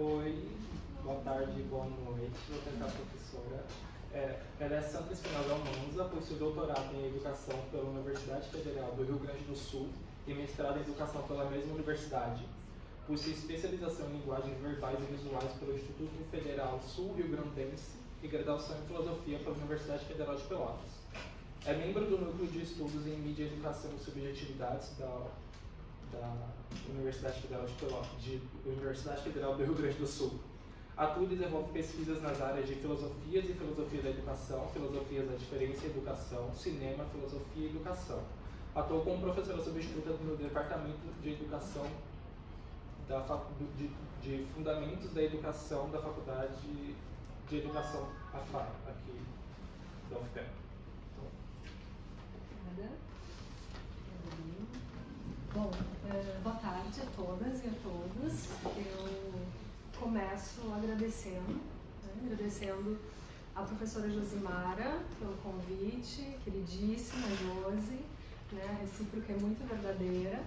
Oi, boa tarde, boa noite. Vou tentar a professora. Ela é Sandra Espinosa Almanza, possui doutorado em Educação pela Universidade Federal do Rio Grande do Sul e mestrado em Educação pela mesma universidade. Possui especialização em linguagens verbais e visuais pelo Instituto Federal Sul-Rio Grandense e graduação em Filosofia pela Universidade Federal de Pelotas. É membro do Núcleo de Estudos em Mídia, Educação e Subjetividades da Universidade Federal Universidade Federal do Rio Grande do Sul. Atua e desenvolve pesquisas nas áreas de filosofias e filosofia da educação, filosofias da diferença e educação, cinema, filosofia e educação. Atuou como professora substituta no Departamento de Educação de Fundamentos da Educação da Faculdade de Educação AFAI, aqui da UFPE. Bom, boa tarde a todas e a todos. Eu começo agradecendo a professora Josimara pelo convite, queridíssima Josi, né, a recíproca é muito verdadeira.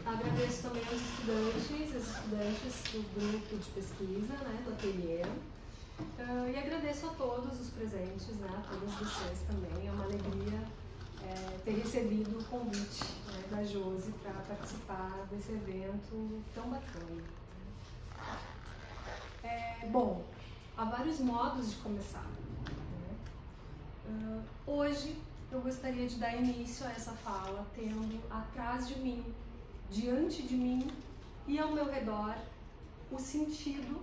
Agradeço também aos estudantes do grupo de pesquisa, né, do ateliê. E agradeço a todos os presentes, né, a todas vocês também. É uma alegria ter recebido o convite, né, da Josi para participar desse evento tão bacana. Bom, há vários modos de começar, né? Hoje eu gostaria de dar início a essa fala tendo atrás de mim, diante de mim e ao meu redor o sentido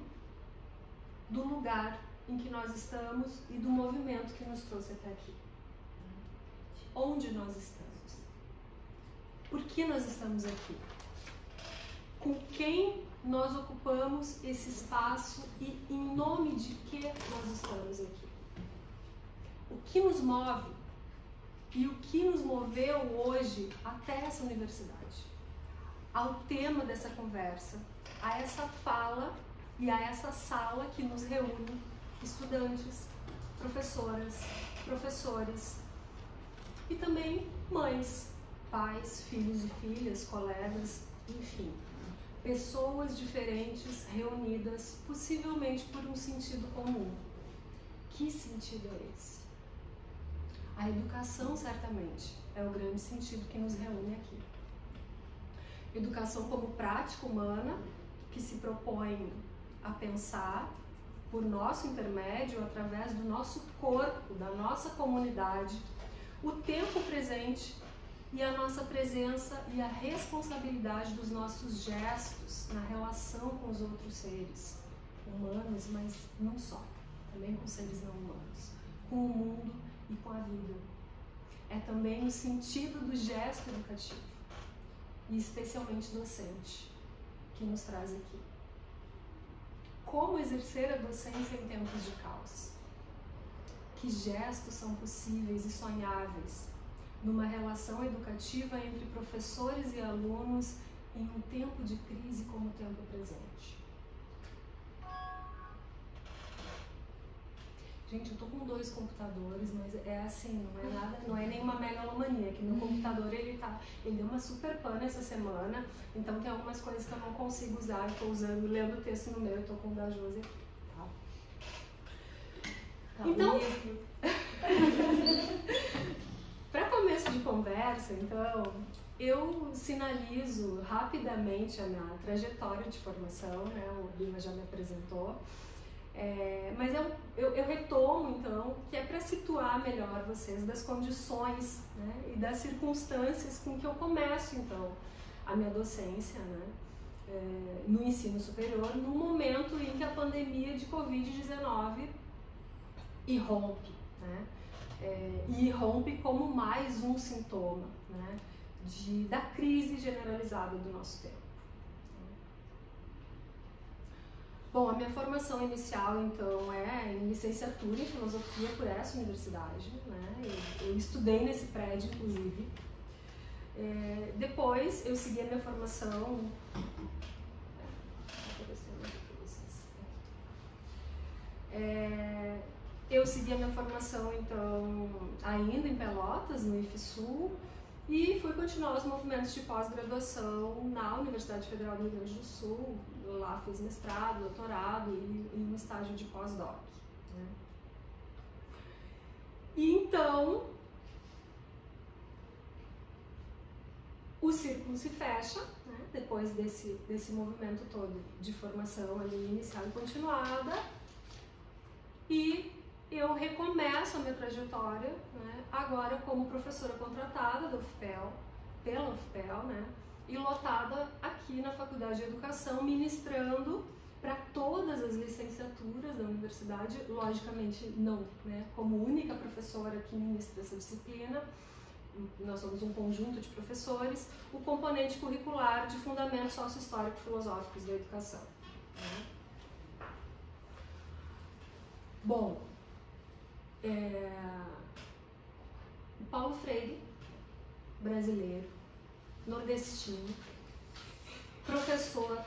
do lugar em que nós estamos e do movimento que nos trouxe até aqui. Onde nós estamos? Por que nós estamos aqui? Com quem nós ocupamos esse espaço e em nome de que nós estamos aqui? O que nos move e o que nos moveu hoje até essa universidade? Ao tema dessa conversa, a essa fala e a essa sala que nos reúne estudantes, professoras, professores e também mães, pais, filhos e filhas, colegas, enfim, pessoas diferentes reunidas possivelmente por um sentido comum. Que sentido é esse? A educação, certamente, é o grande sentido que nos reúne aqui. Educação como prática humana que se propõe a pensar por nosso intermédio, através do nosso corpo, da nossa comunidade, o tempo presente e a nossa presença e a responsabilidade dos nossos gestos na relação com os outros seres humanos, mas não só, também com seres não humanos, com o mundo e com a vida. É também o sentido do gesto educativo e especialmente docente que nos traz aqui. Como exercer a docência em tempos de caos? Que gestos são possíveis e sonháveis numa relação educativa entre professores e alunos em um tempo de crise como o tempo presente? Gente, eu tô com 2 computadores, mas é assim, não é nada, não é nenhuma megalomania, que meu computador ele deu uma super pane essa semana, então tem algumas coisas que eu não consigo usar, eu tô usando, lendo o texto no meu, eu tô com o da Josi aqui, tá? Então, para começo de conversa, então, eu sinalizo rapidamente a minha trajetória de formação, né, o Lima já me apresentou. Mas eu retomo, então, que é para situar melhor vocês das condições, né, e das circunstâncias com que eu começo, então, a minha docência, né, no ensino superior, no momento em que a pandemia de Covid-19 irrompe, né, e irrompe como mais um sintoma, né, da crise generalizada do nosso tempo. Bom, a minha formação inicial, então, é em licenciatura em filosofia por essa universidade, né? Eu estudei nesse prédio, inclusive. Depois, eu segui a minha formação... Eu segui a minha formação, então, ainda em Pelotas, no IFSU, E fui continuar os movimentos de pós-graduação na Universidade Federal do Rio Grande do Sul. Lá fiz mestrado, doutorado e um estágio de pós-doc. Né? E então, o círculo se fecha, né? Depois desse movimento todo de formação ali inicial e continuada, e eu recomeço a minha trajetória, né? Agora como professora contratada da UFPEL, pela UFPEL, né? E lotada aqui na Faculdade de Educação, ministrando para todas as licenciaturas da universidade, logicamente não, né? Como única professora que ministra essa disciplina, nós somos um conjunto de professores, o componente curricular de fundamentos socio-histórico-filosóficos da educação. Né? Bom, o Paulo Freire, brasileiro, nordestino, professor,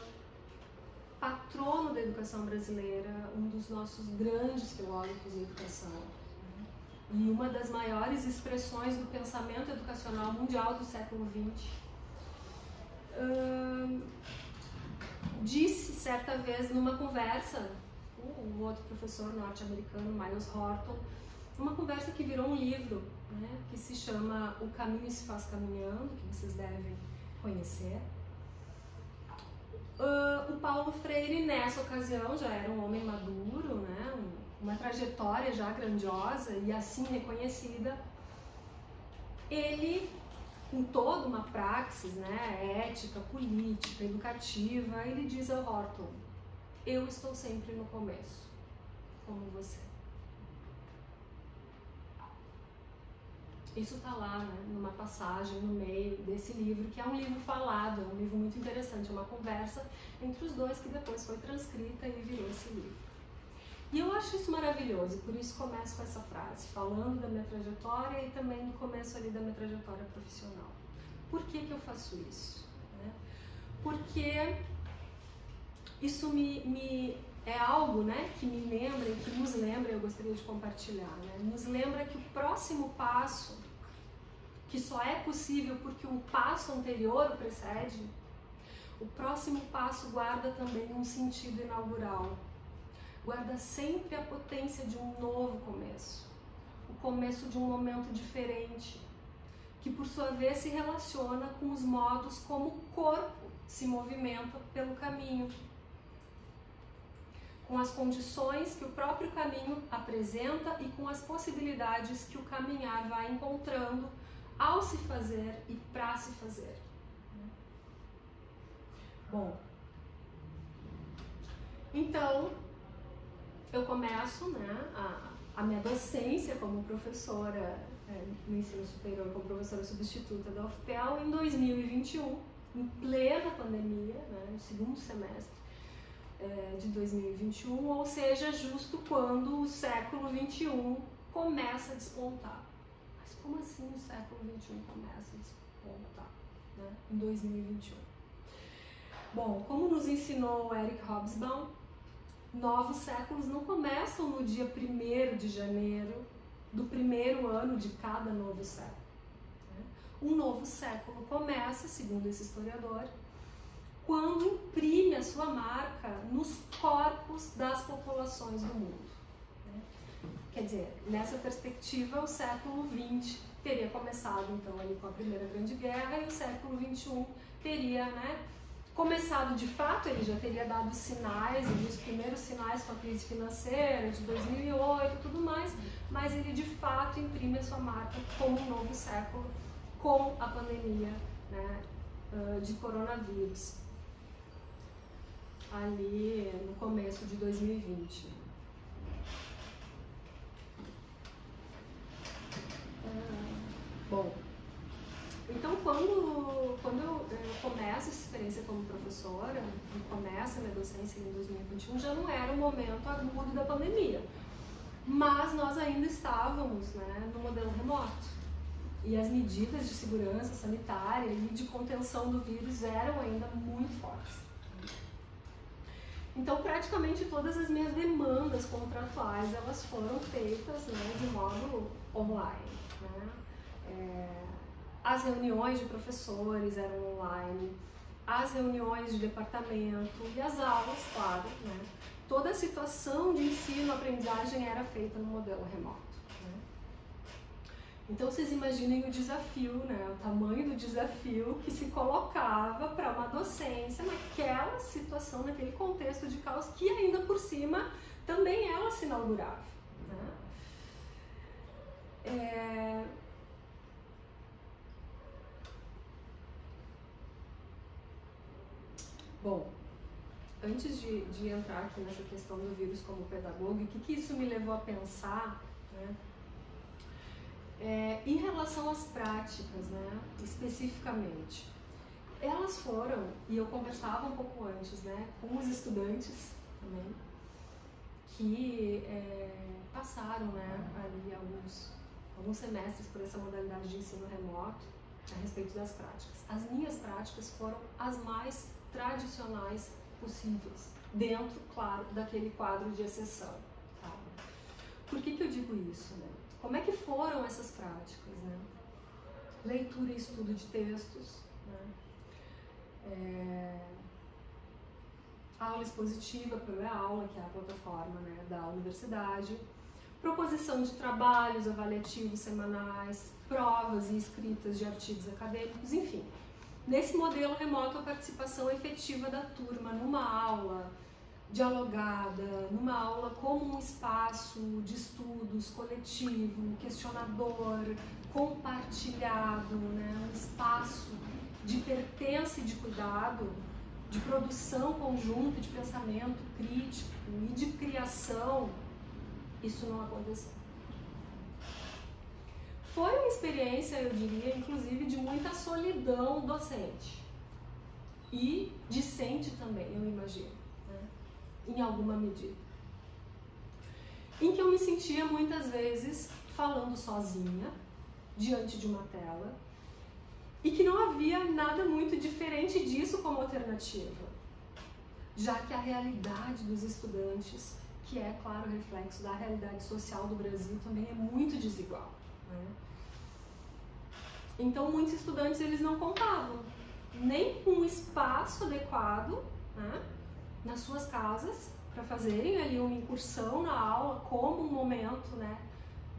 patrono da educação brasileira, um dos nossos grandes filósofos da educação, e uma das maiores expressões do pensamento educacional mundial do século XX, disse certa vez numa conversa com um outro professor norte-americano, Miles Horton, uma conversa que virou um livro, né, que se chama O Caminho se Faz Caminhando, que vocês devem conhecer. O Paulo Freire, nessa ocasião, já era um homem maduro, né, uma trajetória já grandiosa e assim reconhecida. Ele, com toda uma praxis, né, ética, política, educativa, ele diz ao Horton: eu estou sempre no começo, como você. Isso está lá, né, numa passagem no meio desse livro, que é um livro falado, é um livro muito interessante, é uma conversa entre os dois que depois foi transcrita e virou esse livro. E eu acho isso maravilhoso, por isso começo com essa frase, falando da minha trajetória e também no começo ali da minha trajetória profissional. Por que que eu faço isso? Né? Porque isso é algo, né, que me lembra, que nos lembra, eu gostaria de compartilhar, né? Nos lembra que o próximo passo, que só é possível porque um passo anterior o precede, o próximo passo guarda também um sentido inaugural. Guarda sempre a potência de um novo começo, o começo de um momento diferente, que por sua vez se relaciona com os modos como o corpo se movimenta pelo caminho, com as condições que o próprio caminho apresenta e com as possibilidades que o caminhar vai encontrando ao se fazer e para se fazer. Bom, então eu começo, né, a minha docência como professora no ensino superior, como professora substituta da UFPEL em 2021, em plena pandemia, né, no segundo semestre de 2021, ou seja, justo quando o século XXI começa a despontar. Mas como assim o século XXI começa a despontar, né, em 2021? Bom, como nos ensinou Eric Hobsbawm, novos séculos não começam no dia 1º de janeiro do primeiro ano de cada novo século. Um novo século começa, segundo esse historiador, quando imprime a sua marca nos corpos das populações do mundo. Quer dizer, nessa perspectiva, o século XX teria começado então ali com a Primeira Grande Guerra e o século XXI teria, né, começado de fato, ele já teria dado sinais, os primeiros sinais com a crise financeira de 2008 e tudo mais, mas ele de fato imprime a sua marca como um novo século com a pandemia, né, de coronavírus, ali no começo de 2020. Bom, então quando eu começo essa experiência como professora, e começo a minha docência em 2021, já não era o momento agudo da pandemia, mas nós ainda estávamos, né, no modelo remoto. E as medidas de segurança sanitária e de contenção do vírus eram ainda muito fortes. Então, praticamente todas as minhas demandas contratuais, elas foram feitas, né, de modo online. Né? As reuniões de professores eram online, as reuniões de departamento e as aulas, claro, né? Toda a situação de ensino-aprendizagem era feita no modelo remoto, né? Então vocês imaginem o desafio, né? O tamanho do desafio que se colocava para uma docência naquela situação, naquele contexto de caos que ainda por cima também ela se inaugurava, né? Bom, antes de entrar aqui nessa questão do vírus como pedagogo, o que isso me levou a pensar, né? Em relação às práticas, né, especificamente, elas foram, e eu conversava um pouco antes, né, com os estudantes também, que passaram, né, ali alguns semestres por essa modalidade de ensino remoto a respeito das práticas. As minhas práticas foram as mais tradicionais possíveis, dentro, claro, daquele quadro de exceção. Tá? Por que eu digo isso, né? Como é que foram essas práticas, né? Leitura e estudo de textos, né? Aula expositiva pelo E-Aula, que é a plataforma, né, da universidade, proposição de trabalhos avaliativos semanais, provas e escritas de artigos acadêmicos, enfim. Nesse modelo remoto, a participação efetiva da turma numa aula dialogada, numa aula como um espaço de estudos coletivo, questionador, compartilhado, né? Um espaço de pertença e de cuidado, de produção conjunta, de pensamento crítico e de criação, isso não aconteceu. Foi uma experiência, eu diria, inclusive, de muita solidão docente e discente também, eu imagino, né? Em alguma medida. Em que eu me sentia muitas vezes falando sozinha, diante de uma tela, e que não havia nada muito diferente disso como alternativa, já que a realidade dos estudantes, que é, claro, reflexo da realidade social do Brasil, também é muito desigual, né? Então, muitos estudantes, eles não contavam nem com um espaço adequado, né, nas suas casas, para fazerem ali uma incursão na aula como um momento, né,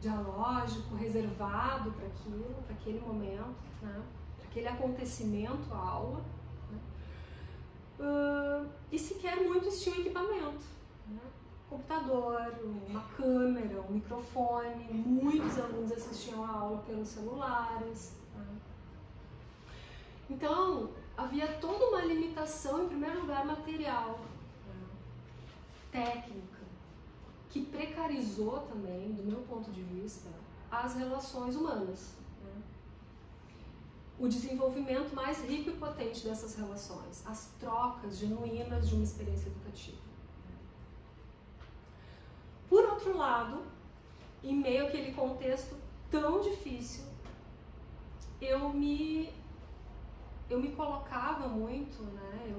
dialógico, reservado para aquilo, para aquele momento, né, para aquele acontecimento, a aula, né. E sequer muitos tinham equipamento, né, computador, uma câmera, um microfone, muitos alunos assistiam a aula pelos celulares, né. Então, havia toda uma limitação, em primeiro lugar, material, né, técnica, que precarizou também, do meu ponto de vista, as relações humanas, né? O desenvolvimento mais rico e potente dessas relações, as trocas genuínas de uma experiência educativa. Por outro lado, em meio àquele contexto tão difícil, eu me colocava muito, né?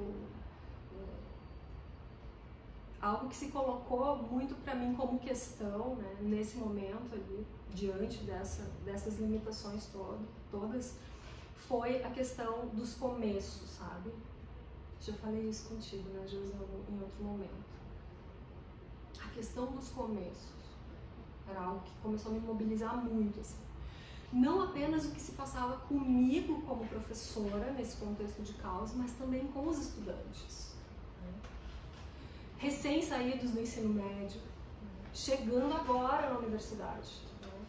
Algo que se colocou muito para mim como questão, né, nesse momento ali, diante dessas limitações todas, foi a questão dos começos, sabe? Já falei isso contigo, né, José, em outro momento. A questão dos começos era algo que começou a me mobilizar muito, assim. Não apenas o que se passava comigo como professora nesse contexto de caos, mas também com os estudantes, né? Recém-saídos do ensino médio, chegando agora na universidade, né?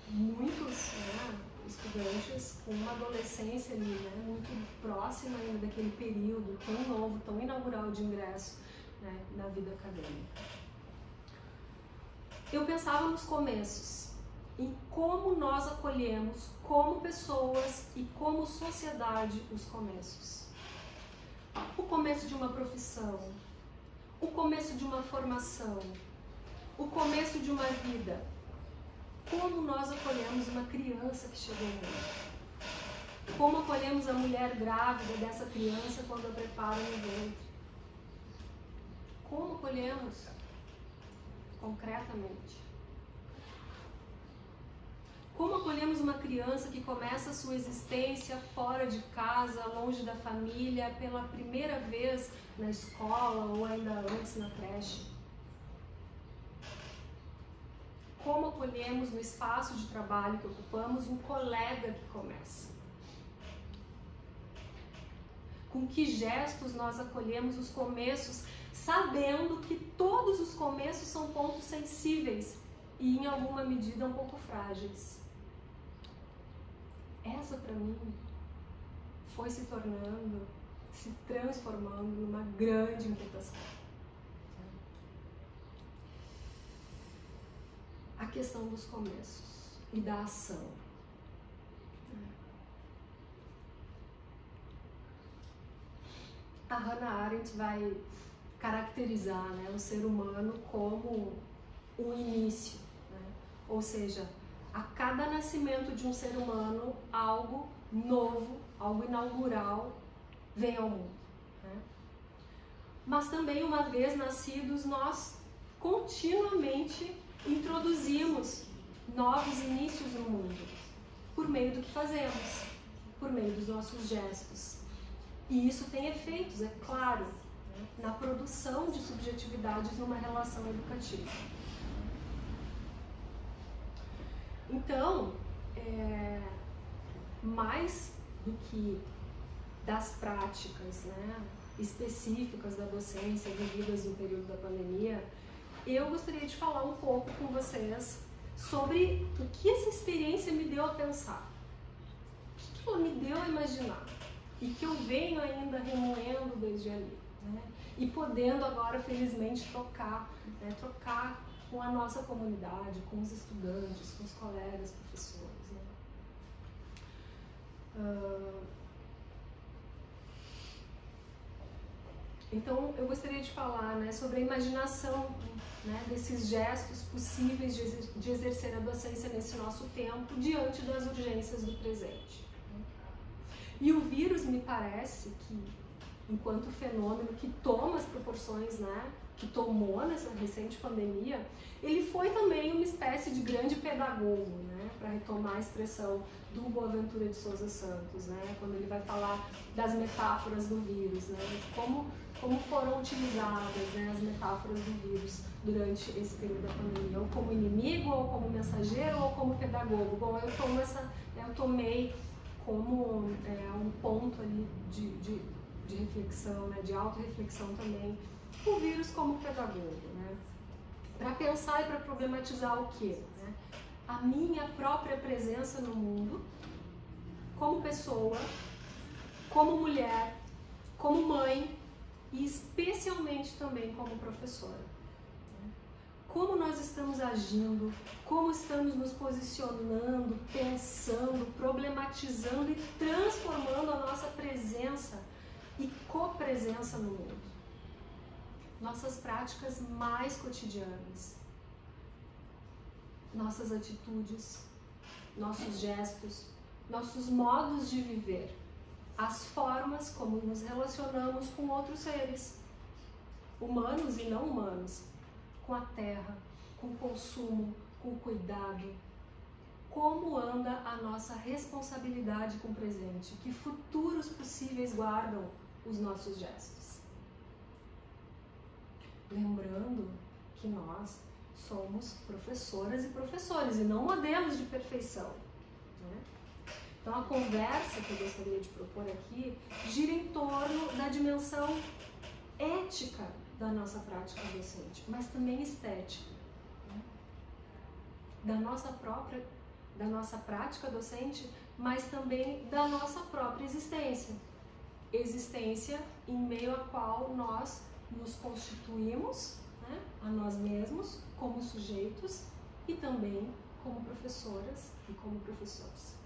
Muitos, né, estudantes com uma adolescência ali, né, muito próxima ainda daquele período tão novo, tão inaugural de ingresso, né, na vida acadêmica. Eu pensava nos começos, em como nós acolhemos como pessoas e como sociedade os começos. O começo de uma profissão, o começo de uma formação, o começo de uma vida. Como nós acolhemos uma criança que chegou ao mundo? Como acolhemos a mulher grávida dessa criança quando a prepara no ventre? Como acolhemos concretamente? Como acolhemos uma criança que começa a sua existência fora de casa, longe da família, pela primeira vez na escola ou ainda antes na creche? Como acolhemos no espaço de trabalho que ocupamos um colega que começa? Com que gestos nós acolhemos os começos, sabendo que todos os começos são pontos sensíveis e em alguma medida um pouco frágeis? Essa para mim foi se tornando, se transformando numa grande inquietação. A questão dos começos e da ação. A Hannah Arendt vai caracterizar, né, o ser humano como um início, né? Ou seja, a cada nascimento de um ser humano, algo novo, algo inaugural vem ao mundo, né? Mas também, uma vez nascidos, nós continuamente introduzimos novos inícios no mundo, por meio do que fazemos, por meio dos nossos gestos. E isso tem efeitos, é claro, né, na produção de subjetividades numa relação educativa. Então, mais do que das práticas, né, específicas da docência vividas no período da pandemia, eu gostaria de falar um pouco com vocês sobre o que essa experiência me deu a pensar, o que ela me deu a imaginar e que eu venho ainda remoendo desde ali, né, e podendo agora, felizmente, trocar com a nossa comunidade, com os estudantes, com os colegas, professores, né. Então, eu gostaria de falar, né, sobre a imaginação, né, desses gestos possíveis de exercer a docência nesse nosso tempo, diante das urgências do presente. E o vírus, me parece que, enquanto fenômeno que toma as proporções, né, que tomou nessa recente pandemia, ele foi também uma espécie de grande pedagogo, né, para retomar a expressão do Boaventura de Souza Santos, né, quando ele vai falar das metáforas do vírus, né, como foram utilizadas, né, as metáforas do vírus durante esse período da pandemia, ou como inimigo, ou como mensageiro, ou como pedagogo. Bom, eu tomei como um ponto ali de reflexão, né, de autorreflexão também, o vírus como pedagogo, né, para pensar e para problematizar o quê? Né? A minha própria presença no mundo, como pessoa, como mulher, como mãe e especialmente também como professora. Como nós estamos agindo, como estamos nos posicionando, pensando, problematizando e transformando a nossa presença e copresença no mundo. Nossas práticas mais cotidianas, nossas atitudes, nossos gestos, nossos modos de viver, as formas como nos relacionamos com outros seres, humanos e não humanos, com a terra, com o consumo, com o cuidado. Como anda a nossa responsabilidade com o presente? Que futuros possíveis guardam os nossos gestos? Lembrando que nós somos professoras e professores e não modelos de perfeição, né? Então a conversa que eu gostaria de propor aqui gira em torno da dimensão ética da nossa prática docente, mas também estética, né? Da nossa prática docente, mas também da nossa própria existência. Existência em meio à qual nós nos constituímos, né, a nós mesmos, como sujeitos e também como professoras e como professores.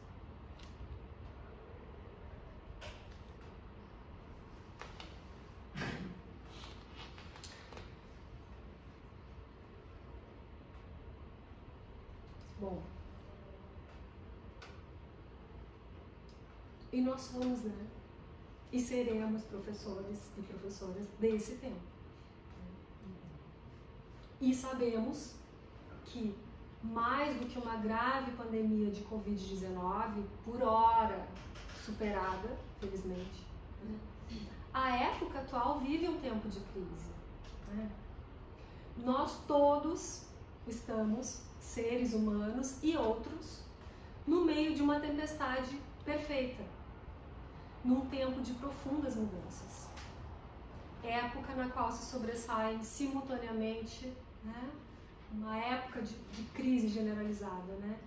Bom, e nós somos, né? E seremos professores e professoras desse tempo. E sabemos que mais do que uma grave pandemia de Covid-19, por hora superada, felizmente, a época atual vive um tempo de crise, né? Nós todos estamos, seres humanos e outros, no meio de uma tempestade perfeita, num tempo de profundas mudanças. Época na qual se sobressaem simultaneamente, né, uma época de crise generalizada, né,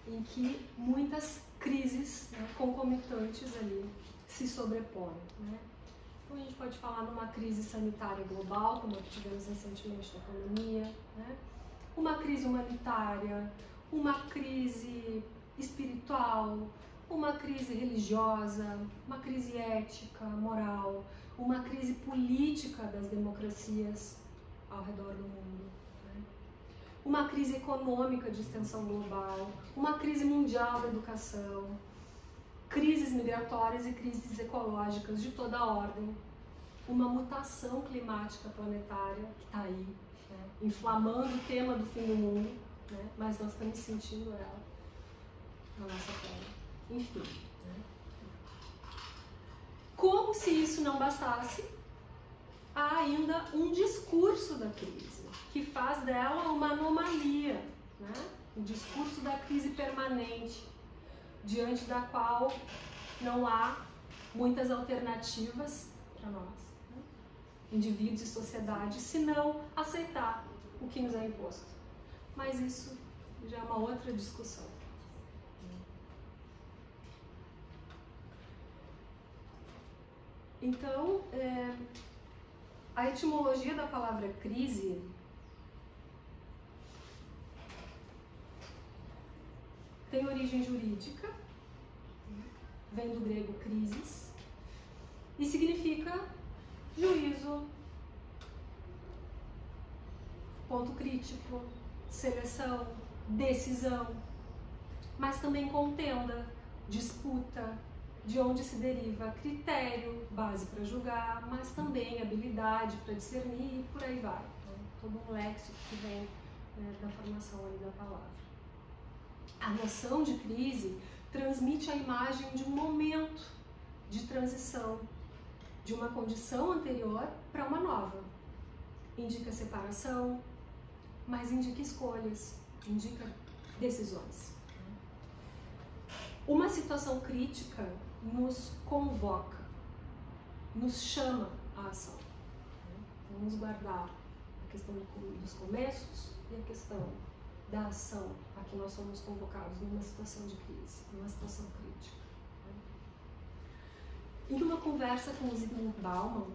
em que muitas crises, né, concomitantes ali se sobrepõem, né. Então a gente pode falar numa crise sanitária global, como a que tivemos recentemente da pandemia, né, uma crise humanitária, uma crise espiritual, uma crise religiosa, uma crise ética, moral, uma crise política das democracias ao redor do mundo, né? Uma crise econômica de extensão global, uma crise mundial da educação, crises migratórias e crises ecológicas de toda a ordem, uma mutação climática planetária que está aí, né, inflamando o tema do fim do mundo, né, mas nós estamos sentindo ela na nossa pele. Enfim, né? Como se isso não bastasse, há ainda um discurso da crise, que faz dela uma anomalia, né? O discurso da crise permanente, diante da qual não há muitas alternativas para nós, né? Indivíduos e sociedade, se não aceitar o que nos é imposto. Mas isso já é uma outra discussão. Então, a etimologia da palavra crise tem origem jurídica, vem do grego crisis, e significa juízo, ponto crítico, seleção, decisão, mas também contenda, disputa, de onde se deriva critério, base para julgar, mas também habilidade para discernir e por aí vai. Né? Todo um léxico que vem, né, da formação aí da palavra. A noção de crise transmite a imagem de um momento de transição, de uma condição anterior para uma nova. Indica separação, mas indica escolhas, indica decisões. Uma situação crítica nos convoca, nos chama à ação. Vamos guardar a questão dos começos e a questão da ação a que nós somos convocados numa situação de crise, numa situação crítica. Em uma conversa com o Zygmunt Bauman,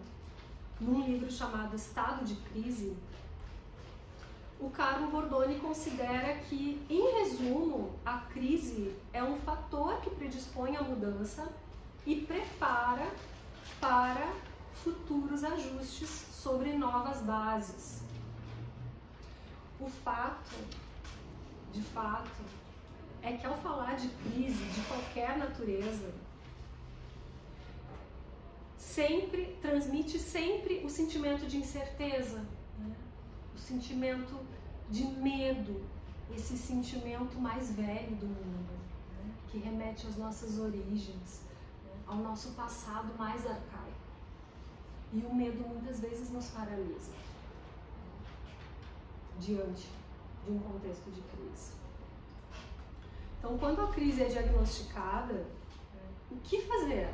num livro chamado Estado de Crise, o Carlo Bordoni considera que, em resumo, a crise é um fator que predispõe à mudança e prepara para futuros ajustes sobre novas bases. O fato, de fato, é que ao falar de crise de qualquer natureza, transmite sempre o sentimento de incerteza, né? O sentimento de medo, esse sentimento mais velho do mundo, né? Que remete às nossas origens, né? Ao nosso passado mais arcaico. E o medo muitas vezes nos paralisa, né? Diante de um contexto de crise. Então, quando a crise é diagnosticada, né, o que fazer?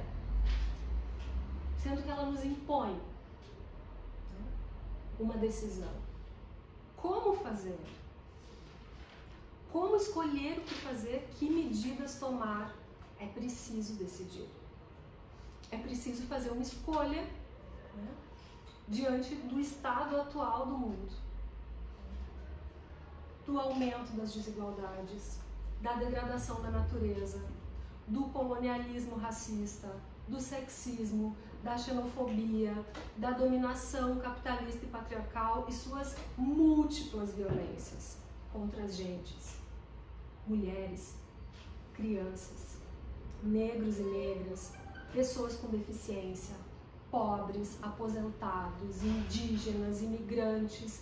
Sendo que ela nos impõe, né, uma decisão. Como fazer? Como escolher o que fazer? Que medidas tomar? É preciso decidir. É preciso fazer uma escolha, né, diante do estado atual do mundo, do aumento das desigualdades, da degradação da natureza, do colonialismo racista, do sexismo, da xenofobia, da dominação capitalista e patriarcal e suas múltiplas violências contra as gentes, mulheres, crianças, negros e negras, pessoas com deficiência, pobres, aposentados, indígenas, imigrantes,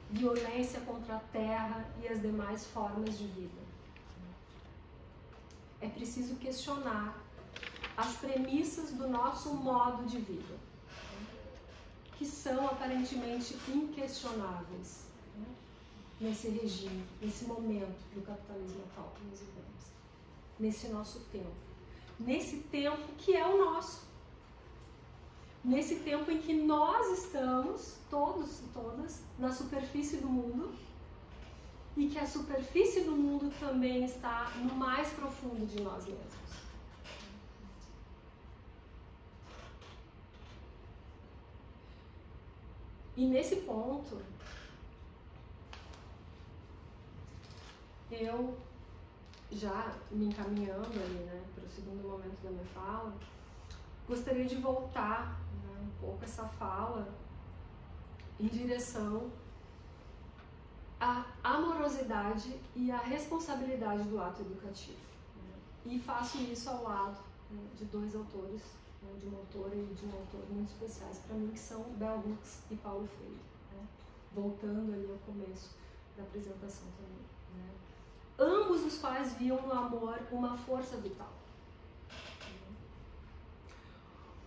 violência contra a terra e as demais formas de vida. É preciso questionar as premissas do nosso modo de vida, que são aparentemente inquestionáveis, nesse regime, nesse momento do capitalismo atual que nós vivemos, nesse nosso tempo. Nesse tempo que é o nosso. Nesse tempo em que nós estamos, todos e todas, na superfície do mundo, e que a superfície do mundo também está no mais profundo de nós mesmos. E nesse ponto, eu, já me encaminhando ali, né, para o segundo momento da minha fala, gostaria de voltar, né, um pouco essa fala em direção à amorosidade e à responsabilidade do ato educativo. Né? E faço isso ao lado, né, de dois autores, né, de uma autora e de um autor muito especiais para mim, que são Bell Hooks e Paulo Freire. Né? Voltando ali ao começo da apresentação também. Né? Ambos os quais viam no amor uma força vital.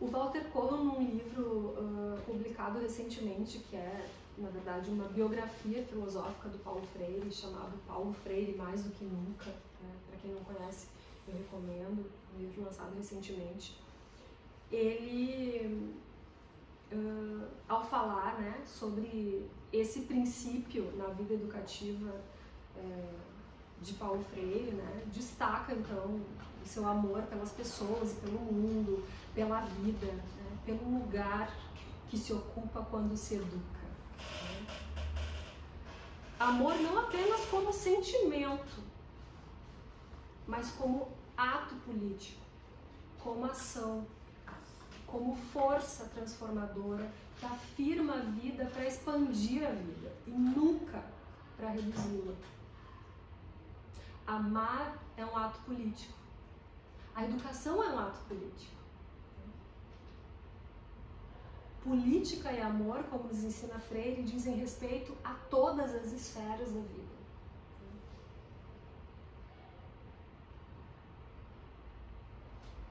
O Walter Cohen, num livro publicado recentemente, que é, na verdade, uma biografia filosófica do Paulo Freire, chamado Paulo Freire Mais do que Nunca, né? Para quem não conhece, eu recomendo, um livro lançado recentemente. Ele, ao falar, né, sobre esse princípio na vida educativa de Paulo Freire, né, destaca então o seu amor pelas pessoas e pelo mundo, pela vida, né, pelo lugar que se ocupa quando se educa. Né. Amor não apenas como sentimento, mas como ato político, como ação, como força transformadora que afirma a vida para expandir a vida e nunca para reduzi-la. Amar é um ato político. A educação é um ato político. Política e amor, como nos ensina Freire, dizem respeito a todas as esferas da vida.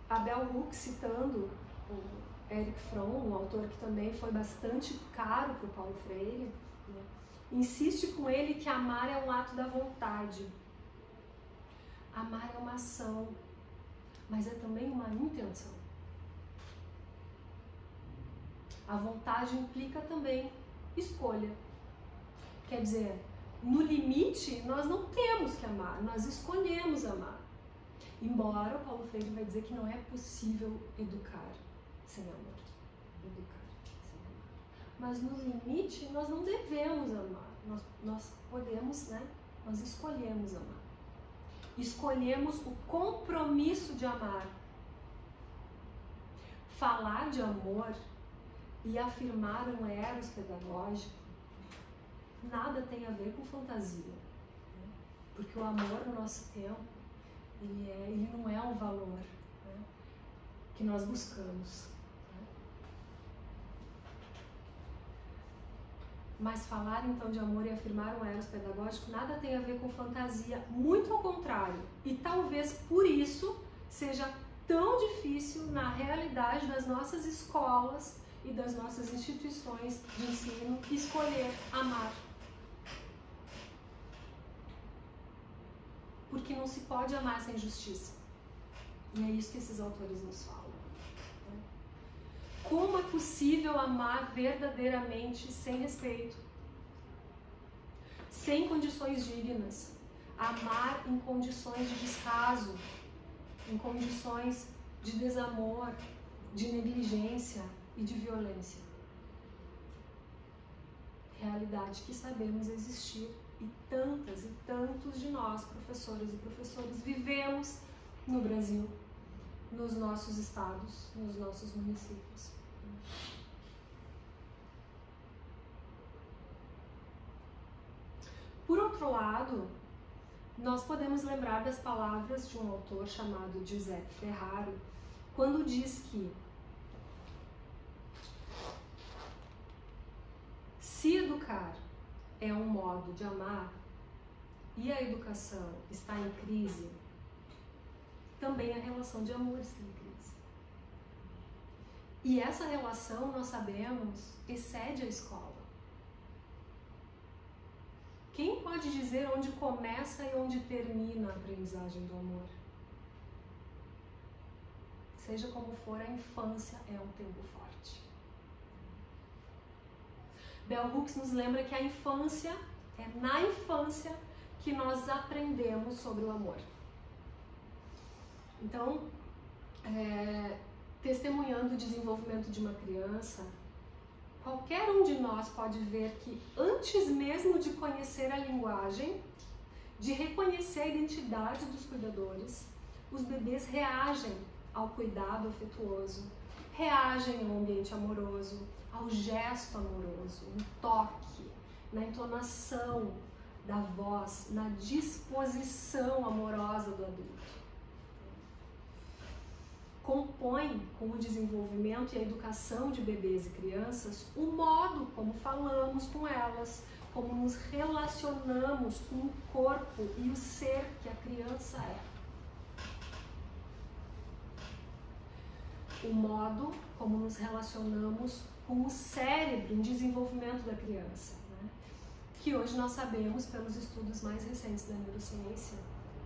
A Bell Hooks, citando o Erich Fromm, um autor que também foi bastante caro para o Paulo Freire, né, insiste com ele que amar é um ato da vontade. Amar é uma ação, mas é também uma intenção. A vontade implica também escolha. Quer dizer, no limite, nós não temos que amar, nós escolhemos amar. Embora o Paulo Freire vai dizer que não é possível educar sem amor. Educar sem amar. Mas no limite, nós não devemos amar. Nós podemos, né? Nós escolhemos amar. Escolhemos o compromisso de amar. Falar de amor e afirmar um eros pedagógico nada tem a ver com fantasia. Porque o amor no nosso tempo, ele não é um valor, né, que nós buscamos. Né? Mas falar então de amor e afirmar um eros pedagógico nada tem a ver com fantasia, muito ao contrário. E talvez por isso seja tão difícil na realidade das nossas escolas e das nossas instituições de ensino escolher amar. Porque não se pode amar sem justiça. E é isso que esses autores nos falam. Como é possível amar verdadeiramente sem respeito? Sem condições dignas? Amar em condições de descaso, em condições de desamor, de negligência e de violência. Realidade que sabemos existir. E tantas e tantos de nós, professoras e professores, vivemos no Brasil, nos nossos estados, nos nossos municípios. Por outro lado, nós podemos lembrar das palavras de um autor chamado Giuseppe Ferrari, quando diz que se educar é um modo de amar e a educação está em crise, também a relação de amor está em crise. E essa relação, nós sabemos, excede a escola. Quem pode dizer onde começa e onde termina a aprendizagem do amor? Seja como for, a infância é um tempo forte. Bell Hooks nos lembra que a infância, é na infância que nós aprendemos sobre o amor. Então, testemunhando o desenvolvimento de uma criança, qualquer um de nós pode ver que antes mesmo de conhecer a linguagem, de reconhecer a identidade dos cuidadores, os bebês reagem ao cuidado afetuoso, reagem ao ambiente amoroso, ao gesto amoroso, no toque, na entonação da voz, na disposição amorosa do adulto. Compõe com o desenvolvimento e a educação de bebês e crianças o modo como falamos com elas, como nos relacionamos com o corpo e o ser que a criança é. O modo como nos relacionamos com o cérebro em desenvolvimento da criança, né? Que hoje nós sabemos, pelos estudos mais recentes da neurociência,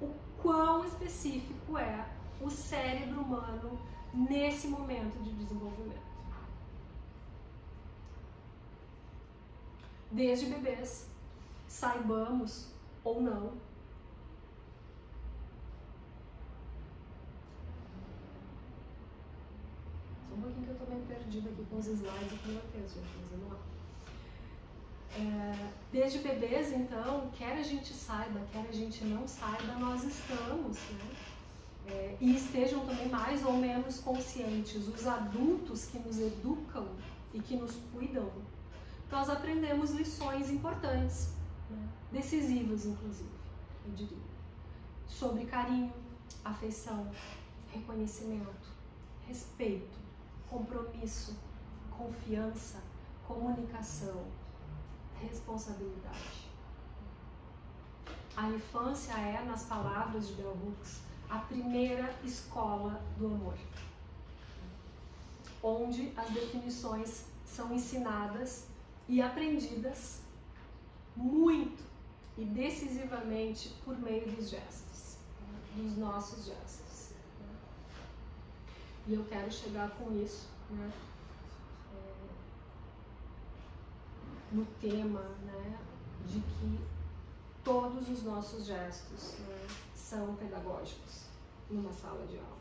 o quão específico é o cérebro humano nesse momento de desenvolvimento. Desde bebês, saibamos ou não, só um pouquinho que eu tô meio perdida aqui com os slides aqui no texto, gente, mas vamos lá. Desde bebês, então, quer a gente saiba, quer a gente não saiba, nós estamos, né? E estejam também mais ou menos conscientes os adultos que nos educam e que nos cuidam, nós aprendemos lições importantes, né? Decisivas inclusive, eu diria, sobre carinho, afeição, reconhecimento, respeito, compromisso, confiança, comunicação, responsabilidade. A infância é, nas palavras de Bell Hooks, a primeira escola do amor, onde as definições são ensinadas e aprendidas muito e decisivamente por meio dos gestos, dos nossos gestos. E eu quero chegar com isso, né, no tema, né, de que todos os nossos gestos, né, são pedagógicos numa sala de aula.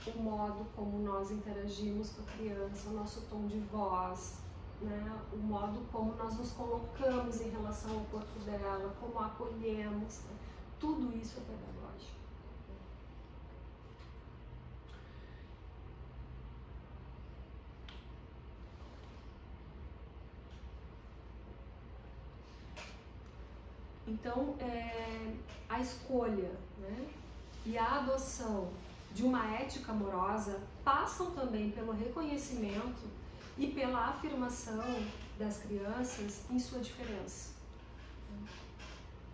O modo como nós interagimos com a criança, o nosso tom de voz, né, o modo como nós nos colocamos em relação ao corpo dela, como a acolhemos, né, tudo isso é pedagógico. Então, a escolha, né, e a adoção de uma ética amorosa passam também pelo reconhecimento e pela afirmação das crianças em sua diferença.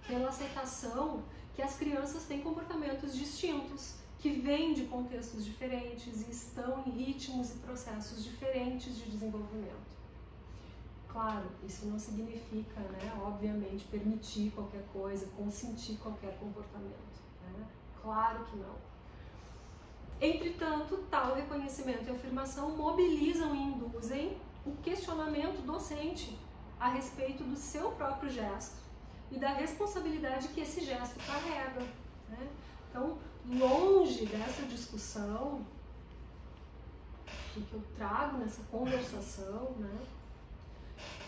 Pela aceitação que as crianças têm comportamentos distintos, que vêm de contextos diferentes e estão em ritmos e processos diferentes de desenvolvimento. Claro, isso não significa, né, obviamente, permitir qualquer coisa, consentir qualquer comportamento, né? Claro que não. Entretanto, tal reconhecimento e afirmação mobilizam e induzem o questionamento docente a respeito do seu próprio gesto e da responsabilidade que esse gesto carrega, né? Então, longe dessa discussão, o que eu trago nessa conversação, né,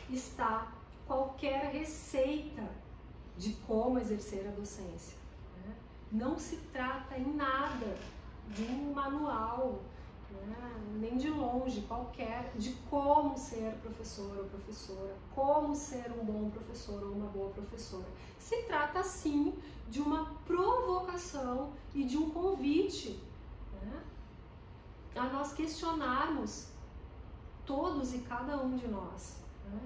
está qualquer receita de como exercer a docência, né? Não se trata em nada de um manual, né, nem de longe qualquer, de como ser professor ou professora, como ser um bom professor ou uma boa professora. Se trata, sim, de uma provocação e de um convite, né, a nós questionarmos, todos e cada um de nós, né,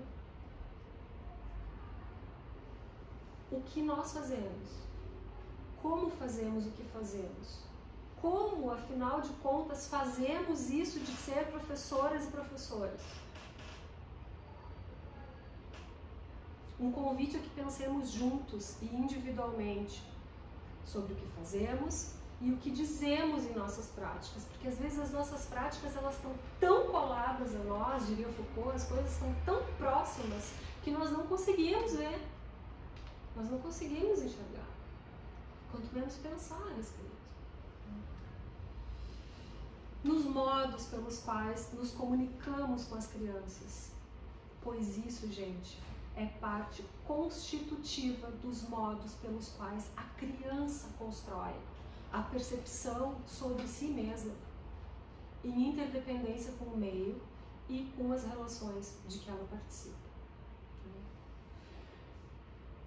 o que nós fazemos, como fazemos o que fazemos, como, afinal de contas, fazemos isso de ser professoras e professores. Um convite a que pensemos juntos e individualmente sobre o que fazemos e o que dizemos em nossas práticas, porque às vezes as nossas práticas elas estão tão coladas a nós, diria Foucault, as coisas estão tão próximas que nós não conseguimos ver, nós não conseguimos enxergar, quanto menos pensar a respeito. Nos modos pelos quais nos comunicamos com as crianças, pois isso, gente, é parte constitutiva dos modos pelos quais a criança constrói a percepção sobre si mesma, em interdependência com o meio e com as relações de que ela participa.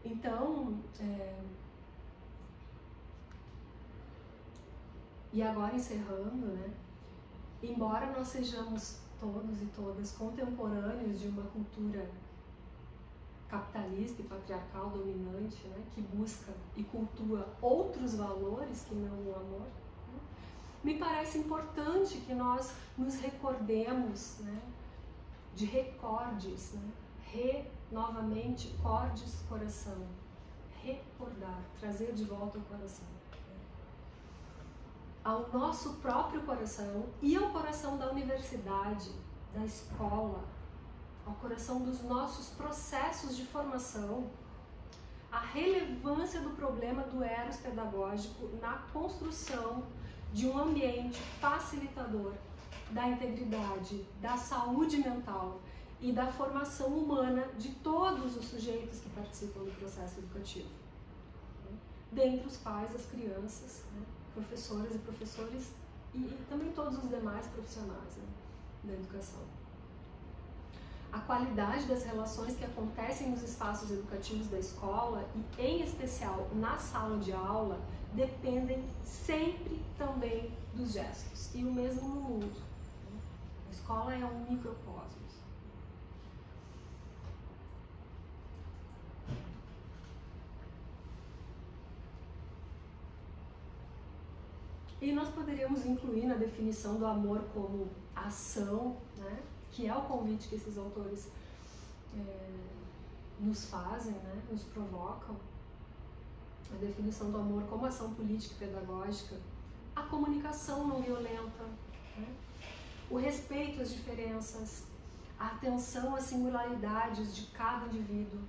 Então, e agora encerrando, né? Embora nós sejamos todos e todas contemporâneos de uma cultura capitalista e patriarcal dominante, né, que busca e cultua outros valores que não o amor, né, me parece importante que nós nos recordemos, né, de recordes, né, novamente, cordes, coração, recordar, trazer de volta o coração, né, ao nosso próprio coração e ao coração da universidade, da escola, ao coração dos nossos processos de formação, a relevância do problema do eros pedagógico na construção de um ambiente facilitador da integridade, da saúde mental e da formação humana de todos os sujeitos que participam do processo educativo, dentre os pais, as crianças, né, professoras e professores e também todos os demais profissionais, né, da educação. A qualidade das relações que acontecem nos espaços educativos da escola e, em especial, na sala de aula, dependem sempre também dos gestos. E o mesmo no mundo. A escola é um microcosmos. E nós poderíamos incluir na definição do amor como ação, né? Que é o convite que esses autores nos fazem, né? Nos provocam, a definição do amor como ação política e pedagógica, a comunicação não violenta, né? O respeito às diferenças, a atenção às singularidades de cada indivíduo,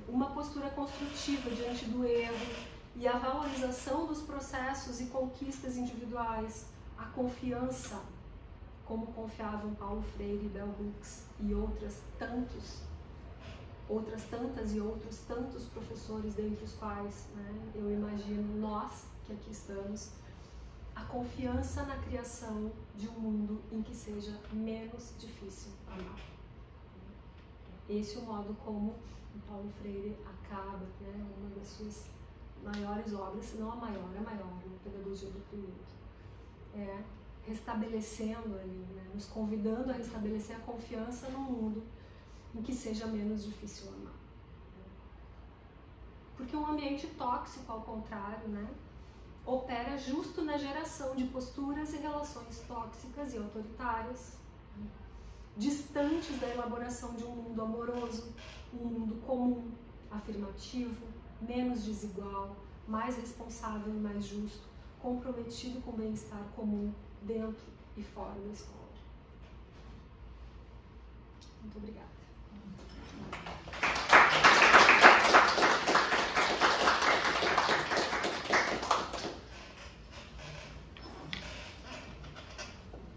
uma postura construtiva diante do erro e a valorização dos processos e conquistas individuais, a confiança, como confiavam Paulo Freire, Bell Hooks e outras tantas e outros tantos professores, dentre os quais, né, eu imagino nós que aqui estamos, a confiança na criação de um mundo em que seja menos difícil amar. Esse é o modo como o Paulo Freire acaba, né, uma das suas maiores obras, se não a maior, né, Pedagogia do Primeiro. Restabelecendo ali, né, nos convidando a restabelecer a confiança no mundo em que seja menos difícil amar. Porque um ambiente tóxico, ao contrário, né, opera justo na geração de posturas e relações tóxicas e autoritárias, distantes da elaboração de um mundo amoroso, um mundo comum, afirmativo, menos desigual, mais responsável e mais justo, comprometido com o bem-estar comum dentro e fora da escola. Muito obrigada.